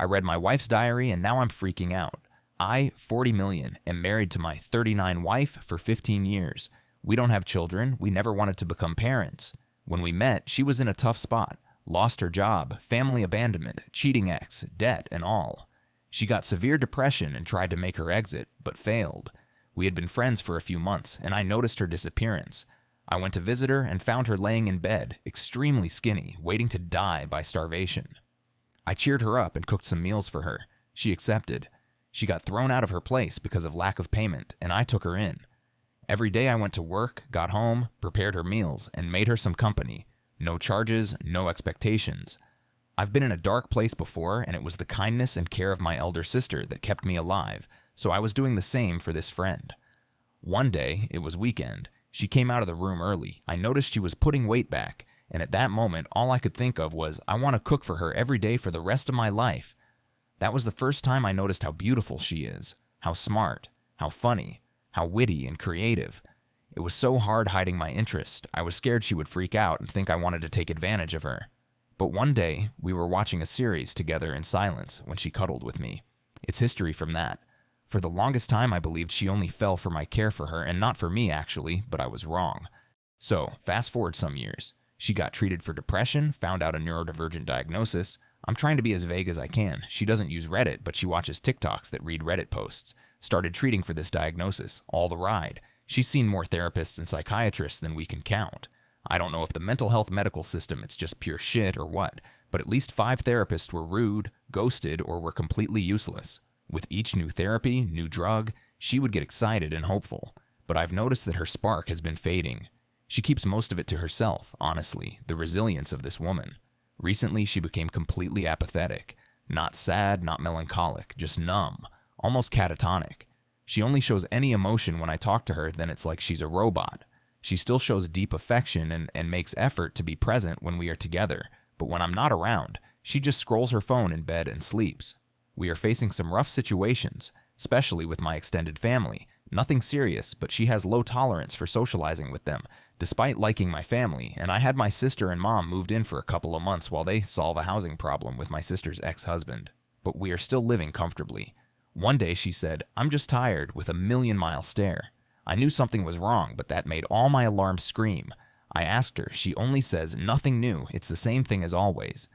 I read my wife's diary and now I'm freaking out. I, 40 million, am married to my 39 wife for 15 years. We don't have children. We never wanted to become parents. When we met, she was in a tough spot. Lost her job, family abandonment, cheating ex, debt, and all. She got severe depression and tried to make her exit, but failed. We had been friends for a few months, and I noticed her disappearance. I went to visit her and found her laying in bed, extremely skinny, waiting to die by starvation. I cheered her up and cooked some meals for her. She accepted. She got thrown out of her place because of lack of payment, and I took her in. Every day I went to work, got home, prepared her meals, and made her some company. No charges, no expectations. I've been in a dark place before, and it was the kindness and care of my elder sister that kept me alive, so I was doing the same for this friend. One day, it was weekend, she came out of the room early. I noticed she was putting weight back, and at that moment, all I could think of was, I want to cook for her every day for the rest of my life. That was the first time I noticed how beautiful she is, how smart, how funny, how witty and creative. It was so hard hiding my interest. I was scared she would freak out and think I wanted to take advantage of her. But one day, we were watching a series together in silence when she cuddled with me. It's history from that. For the longest time, I believed she only fell for my care for her, and not for me, actually, but I was wrong. So, fast forward some years. She got treated for depression, found out a neurodivergent diagnosis. I'm trying to be as vague as I can. She doesn't use Reddit, but she watches TikToks that read Reddit posts. Started treating for this diagnosis, all the ride. She's seen more therapists and psychiatrists than we can count. I don't know if the mental health medical system it's just pure shit or what, but at least 5 therapists were rude, ghosted, or were completely useless. With each new therapy, new drug, she would get excited and hopeful. But I've noticed that her spark has been fading. She keeps most of it to herself, honestly, the resilience of this woman. Recently, she became completely apathetic. Not sad, not melancholic, just numb, almost catatonic. She only shows any emotion when I talk to her, then it's like she's a robot. She still shows deep affection and makes effort to be present when we are together, but when I'm not around, she just scrolls her phone in bed and sleeps. We are facing some rough situations, especially with my extended family. Nothing serious, but she has low tolerance for socializing with them, despite liking my family, and I had my sister and mom moved in for a couple of months while they solve a housing problem with my sister's ex-husband. But we are still living comfortably. One day she said, "I'm just tired," with a million-mile stare. I knew something was wrong, but that made all my alarms scream. I asked her. She only says, "Nothing new. It's the same thing as always."